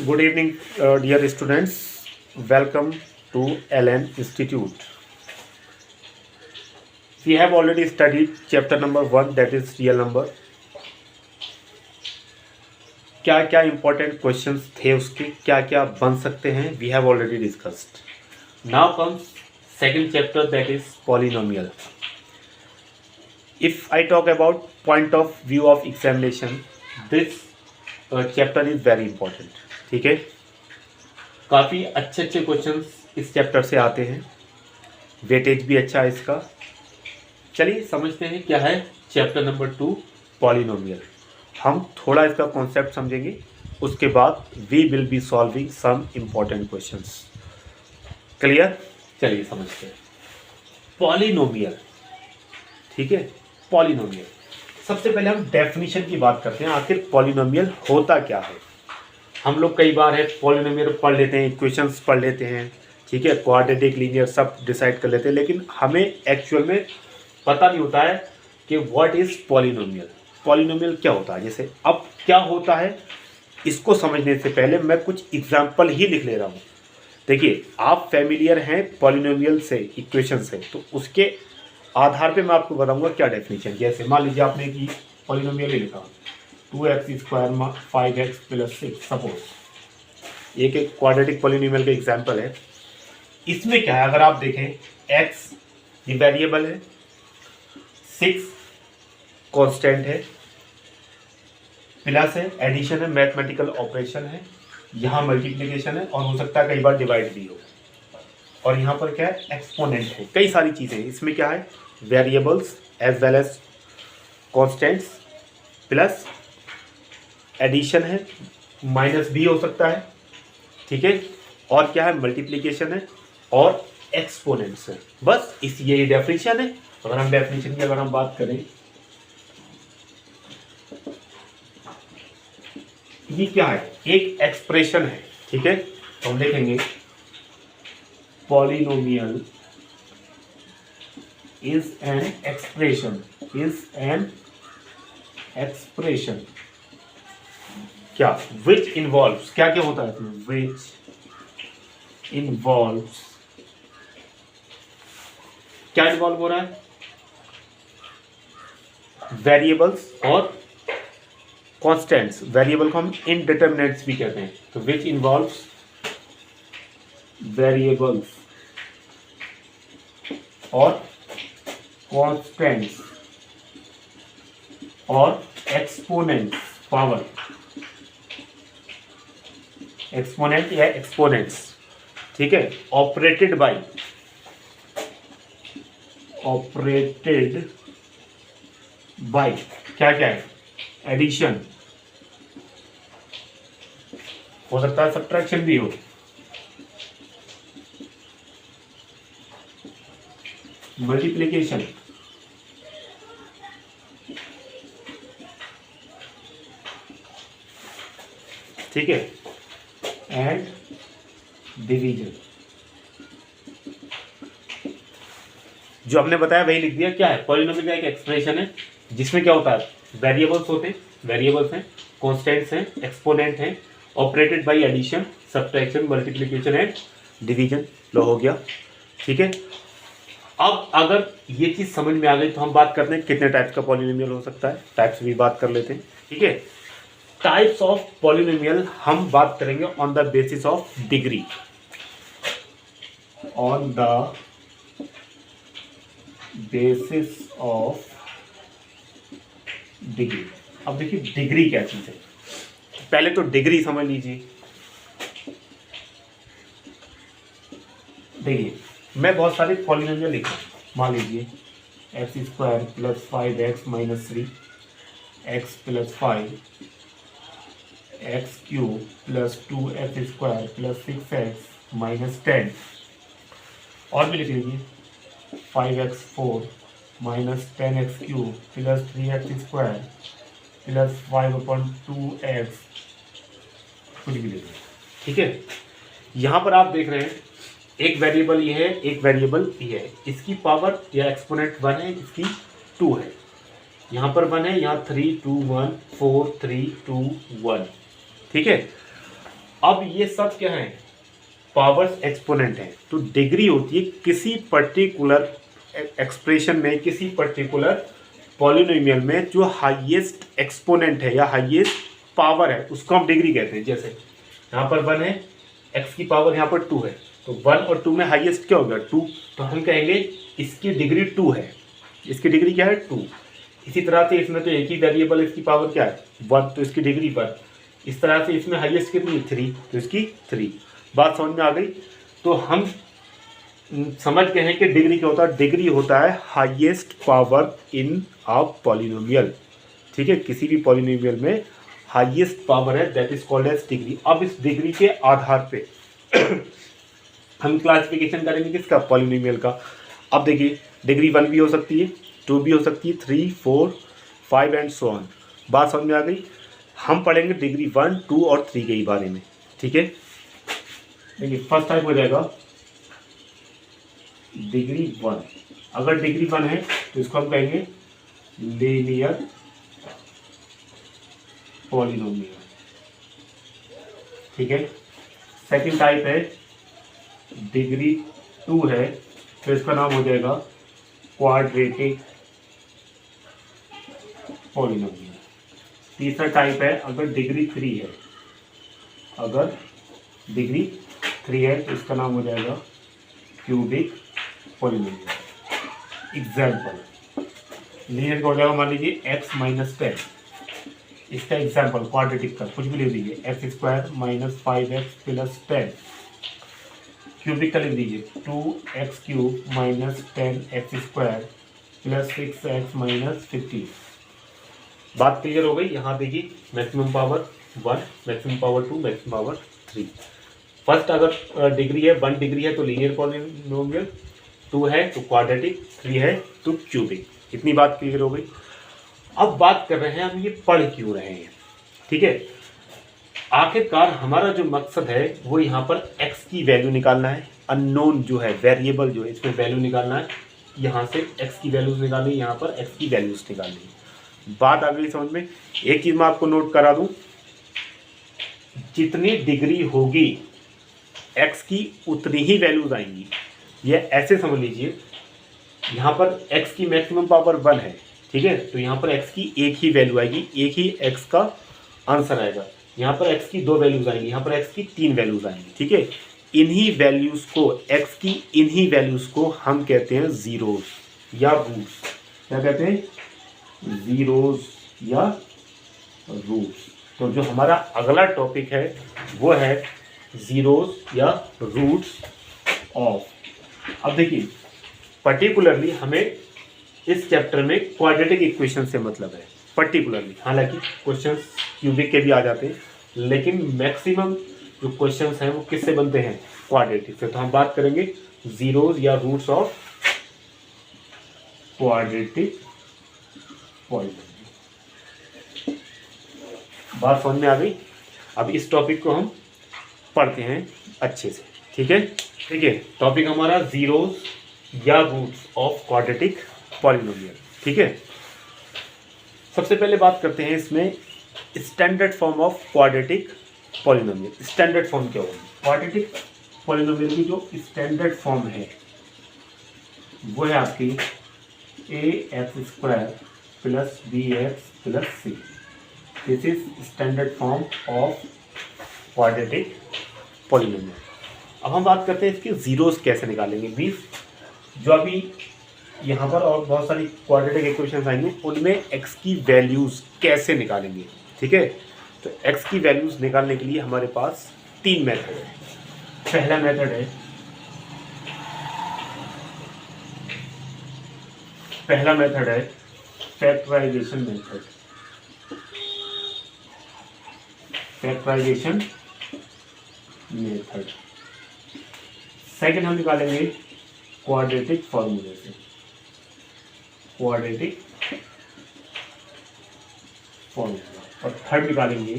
Good evening, dear students. Welcome to LN Institute. We have already studied chapter number 1, that is real number. क्या क्या important questions थे उसके, क्या क्या बन सकते हैं, we have already discussed. Now comes second chapter, that is polynomial. If I talk about point of view of examination, this chapter is very important. ठीक है, काफ़ी अच्छे अच्छे क्वेश्चंस इस चैप्टर से आते हैं, वेटेज भी अच्छा है इसका। चलिए समझते हैं क्या है चैप्टर नंबर 2 पॉलिनोमियल। हम थोड़ा इसका कॉन्सेप्ट समझेंगे, उसके बाद we will be solving some important questions. Clear? चलिए समझते हैं पॉलिनोमियल। ठीक है, पॉलिनोमियल सबसे पहले हम डेफिनेशन की बात करते हैं, आखिर पॉलिनोमियल होता क्या है। हम लोग कई बार है पॉलिनोमियल पढ़ लेते हैं, इक्वेशंस पढ़ लेते हैं, ठीक है, क्वाड्रेटिक लीनियर सब डिसाइड कर लेते हैं, लेकिन हमें एक्चुअल में पता नहीं होता है कि व्हाट इज़ पॉलिनोमियल। पॉलिनोमियल क्या होता है, जैसे अब क्या होता है इसको समझने से पहले मैं कुछ एग्जाम्पल ही लिख ले रहा हूँ। देखिए, आप फैमिलियर हैं पॉलिनोमियल से, इक्वेशन से, तो उसके आधार पे मैं आपको बताऊंगा क्या डेफिनेशन। जैसे मान लीजिए आपने कि पॉलिनोमियल ही लिखा 2x² 5x + 6, सपोज एक क्वाड्रेटिक पॉलिनोमियल का एग्जांपल है। इसमें क्या है, अगर आप देखें x ये वेरिएबल है, 6 कांस्टेंट है, प्लस है एडिशन है, मैथमेटिकल ऑपरेशन है, यहाँ मल्टीप्लिकेशन है और हो सकता है कई बार डिवाइड भी हो, और यहाँ पर क्या है एक्सपोनेंट है, कई सारी चीज़ें। इसमें क्या है variables as well as constants, plus addition है, माइनस भी हो सकता है, ठीक है, और क्या है मल्टीप्लिकेशन है और एक्सपोनेंट्स है। बस इस ये डेफिनेशन है। अगर हम डेफिनेशन की अगर हम बात करें, ये क्या है, एक एक्सप्रेशन है, ठीक है। तो हम देखेंगे पॉलिनोमियल इज एन एक्सप्रेशन, क्या विच इन्वॉल्व्स, क्या क्या होता है इसमें, विच इन्वॉल्व्स, क्या इन्वॉल्व हो रहा है, वेरिएबल्स और कॉन्स्टेंट्स। वेरिएबल को हम इनडिटरमिनेट्स भी कहते हैं, तो विच इन्वॉल्व्स वेरिएबल्स और कॉन्स्टेंट्स और एक्सपोनेंट्स, पावर एक्सपोनेंट या एक्सपोनेंट्स, ठीक है, ऑपरेटेड बाय क्या क्या है, एडिशन, हो सकता है सब्ट्रैक्शन भी हो, मल्टीप्लिकेशन, ठीक है, एंड डिवीजन। जो हमने बताया वही लिख दिया। क्या है पॉलिनोमियल का एक एक्सप्रेशन है जिसमें क्या होता है वेरिएबल्स होते हैं, वेरिएबल्स हैं, कांस्टेंट्स हैं, एक्सपोनेंट हैं, operated by addition, subtraction, multiplication and division. लो हो गया, ठीक है। अब अगर ये चीज समझ में आ गई तो हम बात करते हैं कितने टाइप्स का पॉलिनोमियल हो सकता है, टाइप्स भी बात कर लेते हैं, ठीक है। टाइप्स ऑफ पॉलिनोमियल हम बात करेंगे on the basis of degree, on the basis of degree. अब देखिए डिग्री क्या चीज है, पहले तो डिग्री समझ लीजिए। देखिए मैं बहुत सारे पॉलिनोमियल लिख रहा हूँ, मान लीजिए x² + 5x - 3, x + 5, x³ + 2x² + 6x - 10, और भी लिख लीजिए 5x4 - 10x³ + 3x² + 5/2x, कुछ भी लीजिए, ठीक है। यहाँ पर आप देख रहे हैं एक वेरिएबल ये है, एक वेरिएबल ये है, इसकी पावर या एक्सपोनेंट 1 है, इसकी 2 है, यहाँ पर 1 है, यहाँ 3 2 1 4 3 2 1, ठीक है। अब ये सब क्या है, पावर्स एक्सपोनेंट है। तो डिग्री होती है किसी पर्टिकुलर एक्सप्रेशन में, किसी पर्टिकुलर पॉलिनोमियल में जो हाईएस्ट एक्सपोनेंट है या हाईएस्ट पावर है, उसको हम डिग्री कहते हैं। जैसे यहाँ पर 1 है, x की पावर यहाँ पर 2 है, तो 1 और 2 में हाईएस्ट क्या होगा, 2, तो हम कहेंगे इसकी डिग्री 2 है। इसकी डिग्री क्या है, 2। इसी तरह से इसमें तो एक ही वेरिएबल, इसकी पावर क्या है, 1, तो इसकी डिग्री 1। इस तरह से इसमें हाईएस्ट कितनी, 3, तो इसकी 3। बात समझ में आ गई। तो हम समझ गए हैं कि डिग्री क्या होता है। डिग्री होता है highest power in a polynomial. ठीक है, किसी भी पॉलिनोमियल में हाईएस्ट पावर है, that is called as degree. अब इस डिग्री के आधार पे हम क्लासिफिकेशन करेंगे किसका, पॉलिनोमियल का। अब देखिए डिग्री 1 भी हो सकती है, 2 भी हो सकती है, 3, 4, 5 एंड सो ऑन। बात समझ में आ गई। हम पढ़ेंगे डिग्री 1, 2 और 3 के बारे में। ठीक है, देखिए फर्स्ट टाइप हो जाएगा डिग्री 1। अगर डिग्री 1 है तो इसको हम कहेंगे लीनियर पॉलिनोमियल। ठीक है, सेकंड टाइप है डिग्री 2 है तो इसका नाम हो जाएगा क्वाड्रेटिक पॉलिनोमियल। तीसरा टाइप है अगर डिग्री 3 है, अगर डिग्री 3 है तो इसका नाम हो जाएगा क्यूबिक पॉलिनोमियल। एग्जाम्पल लीनियर का हो जाएगा, मान लीजिए x माइनस 10, इसका एग्जाम्पल क्वाड्रेटिक का कुछ भी लिख दीजिए, x square minus 5x plus 10। Cubic का लिख दीजिए 2x cube minus 10x square plus 6x minus 15। बात क्लियर हो गई। यहाँ देखिए maximum power 1, maximum power 2, maximum power 3। First अगर डिग्री है 1 डिग्री है तो लीनियर पॉलिनोमियल, 2 है तो क्वाड्रेटिक, 3 है तो क्यूबिक। इतनी बात क्लियर हो गई। अब बात कर रहे हैं हम ये पढ़ क्यों रहे हैं। ठीक है, आखिरकार हमारा जो मकसद है वो यहाँ पर x की वैल्यू निकालना है। अननोन जो है, वेरिएबल जो है, इसमें वैल्यू निकालना है। यहाँ से x की वैल्यूज निकालनी है, यहाँ पर x की वैल्यूज निकालनी है। बात आ गई समझ में। एक चीज़ मैं आपको नोट करा दूँ, जितनी डिग्री होगी x की उतनी ही वैल्यूज आएंगी। ये ऐसे समझ लीजिए, यहाँ पर x की मैक्सिमम पावर 1 है, ठीक है, तो यहाँ पर x की एक ही वैल्यू आएगी, एक ही x का आंसर आएगा। यहाँ पर x की 2 वैल्यूज आएंगी, यहाँ पर x की 3 वैल्यूज आएंगी। ठीक है, इन्हीं वैल्यूज को, x की इन्हीं वैल्यूज को हम कहते हैं जीरोज या रूट्स। क्या कहते हैं, जीरोज या रूट्स। तो जो हमारा अगला टॉपिक है वो है जीरोज या रूट्स ऑफ। अब देखिए पर्टिकुलरली हमें इस चैप्टर में क्वाड्रेटिक इक्वेशन से मतलब है, पर्टिकुलरली। हालांकि क्वेश्चंस क्यूबिक के भी आ जाते हैं, लेकिन मैक्सिमम जो क्वेश्चंस हैं वो किससे बनते हैं, क्वाड्रेटिक से। तो हम बात करेंगे जीरोज या रूट्स ऑफ क्वाड्रेटिक पॉलिनोमियल। बात समझ में आ गई। अब इस टॉपिक को हम पढ़ते हैं अच्छे से। ठीक है, देखिए टॉपिक हमारा जीरोज या रूट्स ऑफ क्वाड्रेटिक पॉलिनोमियल। ठीक है, सबसे पहले बात करते हैं इसमें standard form of quadratic polynomial. Standard form क्या होगी, क्वाड्रेटिक पॉलिनोमियल की जो स्टैंडर्ड फॉर्म है वो है आपकी ax square plus bx plus c। This is standard form of quadratic polynomial. अब हम बात करते हैं इसके जीरोस कैसे निकालेंगे। 20 जो अभी यहाँ पर और बहुत सारी क्वाड्रेटिक इक्वेशंस आएंगे, उनमें x की वैल्यूज़ कैसे निकालेंगे। ठीक है, तो x की वैल्यूज़ निकालने के लिए हमारे पास 3 मेथड है। पहला मेथड है factorization method. Factorization method. Second हम निकालेंगे क्वाड्रेटिक फॉर्मूले से, क्वाड्रेटिक फॉर्मूला। और थर्ड निकालेंगे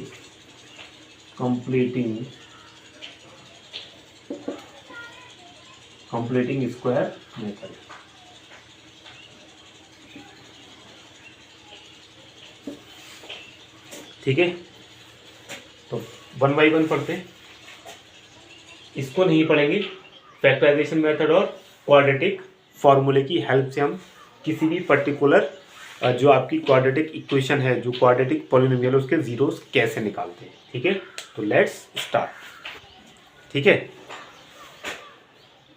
कंप्लीटिंग स्क्वायर मेथड। ठीक है, तो 1 बाई 1 पढ़ते हैं। इसको नहीं पढ़ेंगे। फैक्टराइजेशन मेथड और क्वाड्रेटिक फॉर्मूले की हेल्प से हम किसी भी पर्टिकुलर जो आपकी क्वाड्रेटिक इक्वेशन है, जो क्वाड्रेटिक पॉलिनोमियल, उसके जीरोस कैसे निकालते हैं। ठीक है, तो लेट्स स्टार्ट। ठीक है,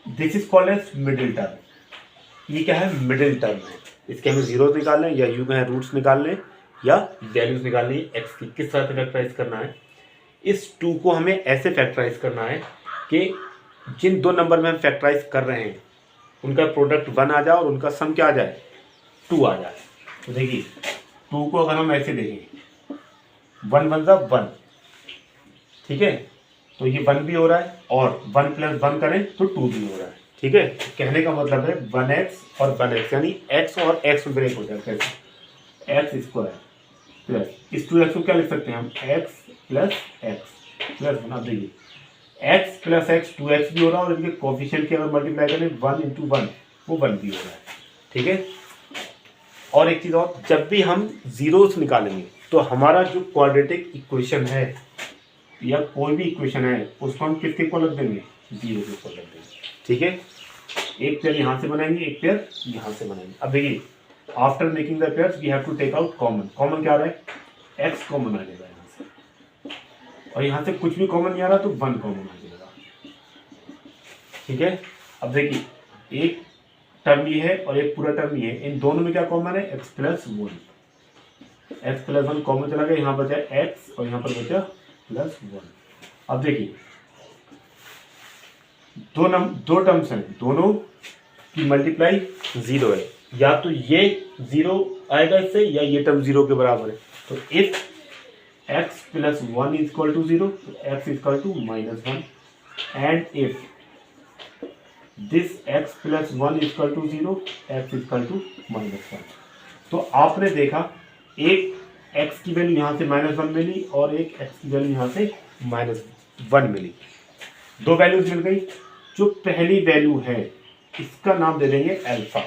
this is called as middle term. ये क्या है, मिडिल टर्म है। इसके हमें जीरोस निकालने हैं, या यूं कहें रूट्स निकालने, या वैल्यूज निकालनी है एक्स की। किस तरह से फैक्टराइज करना है, इस 2 को हमें ऐसे फैक्टराइज करना है कि जिन 2 नंबर में हम फैक्टराइज कर रहे हैं उनका प्रोडक्ट 1 आ जाए और उनका सम क्या आ जाए, 2 आ जाए। तो देखिए 2 को अगर हम ऐसे देखें, 1 1 जा 1, ठीक है, तो ये 1 भी हो रहा है, और 1 + 1 करें तो 2 भी हो रहा है। ठीक है, कहने का मतलब है 1x और 1x, यानी x और x में ब्रेक हो जाता है। x² प्लस इस 2x को क्या लिख सकते हैं हम, x + x प्लस 1। अब देखिए x + x 2x भी हो रहा है, और इनके कोफिशिएंट की अगर मल्टीप्लाई करें 1 × 1 वो 1 भी हो रहा है। ठीक है, और एक चीज़ और, जब भी हम जीरोस निकालेंगे तो हमारा जो क्वाड्रेटिक इक्वेशन है या कोई भी इक्वेशन है उसको हम किसके को रख देंगे, 0 के को रख देंगे। ठीक है, एक पेयर यहाँ से बनाएंगे, एक पेयर यहाँ से बनाएंगे। अब देखिए after making the pairs we have to take out common. Common क्या आ रहा है, x कॉमन आ जाएगा यहाँ से, और यहाँ से कुछ भी कॉमन नहीं आ रहा तो 1 कॉमन आ जाएगा। ठीक है, अब देखिए एक टर्म ये है और एक पूरा टर्म ये है, इन दोनों में क्या कॉमन है, x + 1। x + 1 कॉमन चला गया, यहाँ बचा x और यहाँ पर बचा +1। अब देखिए दो टर्म्स हैं, दोनों की मल्टीप्लाई 0 है, या तो ये 0 आएगा इससे, या ये टर्म 0 के बराबर है। तो if x + 1 = 0, x = -1, and if this x + 1 = 0, x = -1। तो आपने देखा एक x की वैल्यू यहाँ से -1 मिली और एक x की वैल्यू यहाँ से -1 मिली, 2 वैल्यूज मिल गई। जो पहली वैल्यू है इसका नाम दे देंगे अल्फा,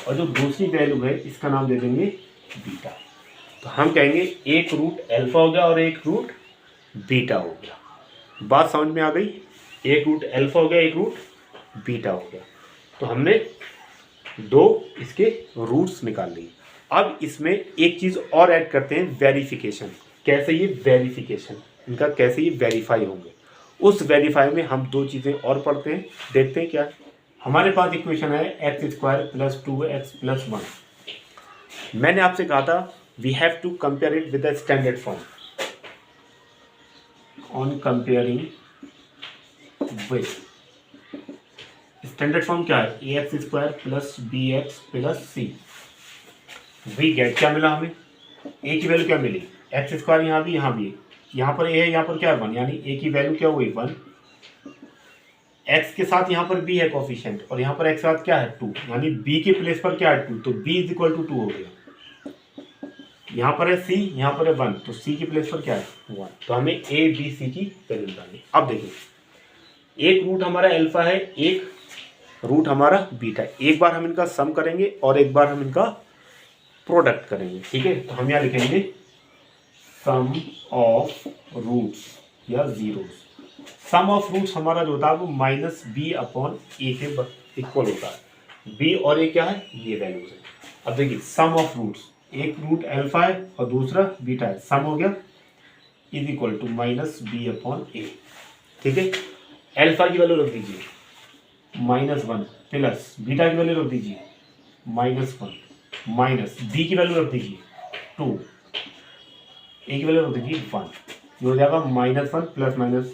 और जो दूसरी वैल्यू है इसका नाम दे देंगे बीटा। तो हम कहेंगे एक रूट अल्फा हो गया और एक रूट बीटा हो गया। बात समझ में आ गई, एक रूट अल्फा हो गया, एक रूट बीटा हो गया। तो हमने 2 इसके रूट्स निकाल लिए। अब इसमें एक चीज़ और ऐड करते हैं, वेरिफिकेशन। कैसे ये वेरिफिकेशन, इनका कैसे ये वेरीफाई होंगे, उस वेरीफाई में हम 2 चीज़ें और पढ़ते हैं। देखते हैं क्या है। हमारे पास इक्वेशन है x² + 2x + 1। मैंने आपसे कहा था we have to compare it with the standard form. On comparing with standard form क्या है, ax² + bx + c। We get क्या मिला हमें, a की वैल्यू क्या मिली, x² यहाँ भी यहाँ पर a है, यहाँ पर क्या है 1, यानी a की वैल्यू क्या हुई 1। x के साथ यहाँ पर b है कोफिशिएंट, और यहाँ पर x के साथ क्या है 2, यानी b के प्लेस पर क्या है 2, तो b = 2 हो गया। यहाँ पर है c, यहाँ पर है 1, तो c के प्लेस पर क्या है 1। तो हमें a b c की वैल्यू निकालनी। अब देखिए एक रूट हमारा अल्फा है, एक रूट हमारा बीटा है। एक बार हम इनका सम करेंगे और एक बार हम इनका प्रोडक्ट करेंगे। ठीक है, तो हम यहाँ लिखेंगे सम ऑफ रूट्स या जीरोस। सम ऑफ रूट्स हमारा जो होता है वो -b/a के इक्वल होता है। b और a क्या है, ये वैल्यूज है। अब देखिए सम ऑफ रूट्स, एक रूट अल्फा है और दूसरा बीटा है, सम हो गया = -b/a। ठीक है, अल्फा की वैल्यू रख दीजिए -1 प्लस बीटा की वैल्यू रख दीजिए -1 माइनस b की वैल्यू रख दीजिए 2, a की वैल्यू रख दीजिए 1। ये हो जाएगा -1 प्लस माइनस,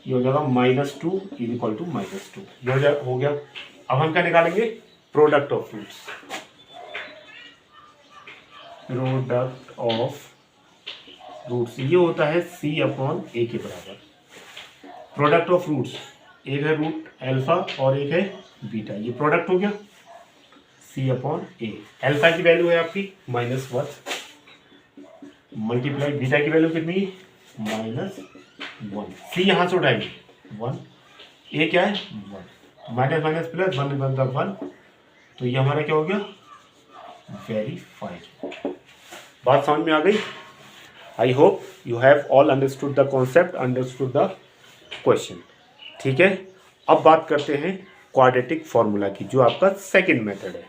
ये हो जाएगा -2 = -2। ये हो गया। अब हम क्या निकालेंगे, product of roots. Product of roots ये होता है c/a के बराबर। प्रोडक्ट ऑफ रूट्स, एक है रूट अल्फा और एक है बीटा, ये प्रोडक्ट हो गया c/a। अल्फा की वैल्यू है आपकी -1 मल्टीप्लाई बीटा की वैल्यू कितनी, -1। c यहाँ से उठाएंगे 1, a क्या है 1, माइनस माइनस प्लस 1 × 1, तो ये हमारा क्या हो गया वेरीफाइड। बात समझ में आ गई। I hope you have all understood the concept, understood the question. ठीक है, अब बात करते हैं क्वाड्रेटिक फॉर्मूला की, जो आपका सेकंड मेथड है।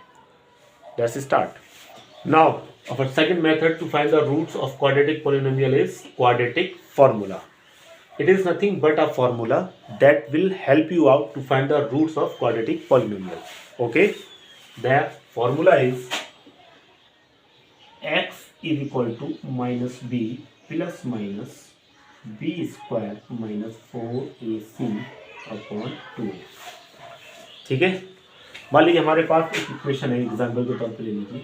Let's start now. Our second method to find the roots of quadratic polynomial is quadratic formula. It is nothing but a formula that will help you out to find the roots of quadratic polynomial. Okay, the formula is x is equal to minus b plus minus b square minus 4ac upon 2. ठीक है, मान लीजिए हमारे पास एक equation है, example के तौर पर ले लीजिए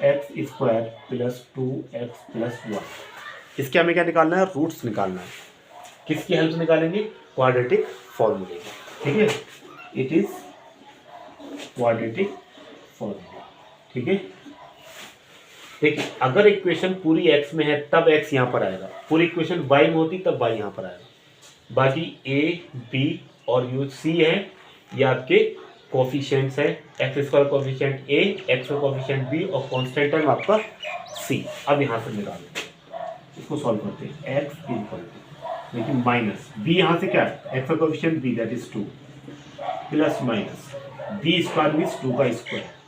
x square plus 2x plus 1. इसके हमें क्या निकालना है, रूट्स निकालना है. किसकी हेल्प निकालेंगे, क्वाड्रेटिक फॉर्मूले. ठीक है, इट इज क्वाड्रेटिक फॉर्मूला. ठीक है, देखिए अगर इक्वेशन पूरी x में है तब x यहाँ पर आएगा, पूरी इक्वेशन y में होती तब y यहाँ पर आएगा. बाकी a b और u c है, ये आपके कोफिशिएंट्स है. X square coefficient a, x का कोफिशिएंट b और कांस्टेंट टर्म आपका c. अब यहाँ से निकालेंगे, इसको सॉल्व करते हैं. x इक्वल टू, लेकिन माइनस b यहाँ से क्या है, x का coefficient b that is 2 plus minus b square means 2 का square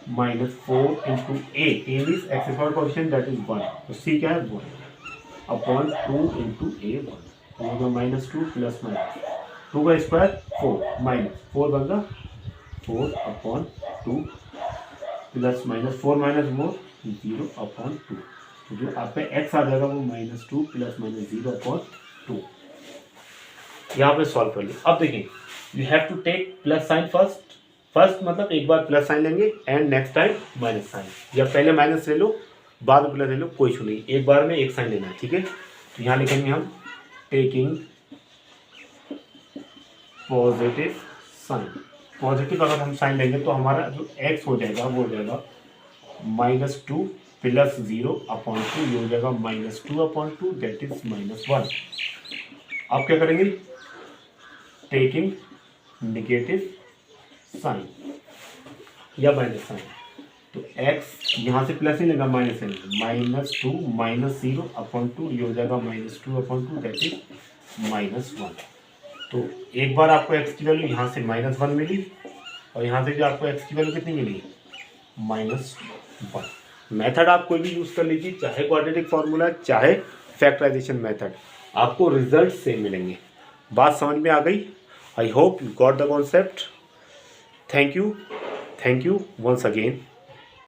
minus 4 into a means x square coefficient that is 1. तो c क्या है 1 अपॉन 2 इंटू a 1. तो होगा माइनस 2 प्लस माइनस 2 का स्क्वायर 4 माइनस 4 बन 4 अपॉन 2 प्लस माइनस 4 माइनस मोर 0 upon 2. तो जो आपका x आ जाएगा वो माइनस 2 प्लस माइनस 0 अपॉन 2. यहाँ पे सॉल्व कर लिया. अब देखिए you have to take plus sign first मतलब एक बार प्लस साइन लेंगे and next time minus sign, या पहले माइनस ले लो बाद में प्लस ले लो, कोई इशू नहीं, एक बार में एक साइन लेना है. ठीक है, तो यहाँ लिखेंगे हम टेकिंग पॉजिटिव साइन. पॉजिटिव अगर हम साइन लेंगे तो हमारा जो x हो जाएगा वो हो जाएगा माइनस 2 प्लस 0 अपॉन 2, ये हो जाएगा minus 2 upon 2 that is minus 1. आप क्या करेंगे, टेकिंग नेगेटिव साइन या माइनस साइन, तो x यहाँ से प्लस ही लेगा, माइनस ही लेगा, माइनस 2 माइनस 0 अपॉन 2, ये हो जाएगा minus 2 upon 2 that is minus 1. तो एक बार आपको x की वैल्यू यहाँ से माइनस 1 मिली और यहाँ से भी आपको x की वैल्यू कितनी मिली, माइनस 1. मेथड आप कोई भी यूज़ कर लीजिए, चाहे क्वाड्रेटिक फार्मूला चाहे फैक्टराइजेशन मेथड, आपको रिजल्ट सेम मिलेंगे. बात समझ में आ गई? I hope you got the concept. Thank you once again.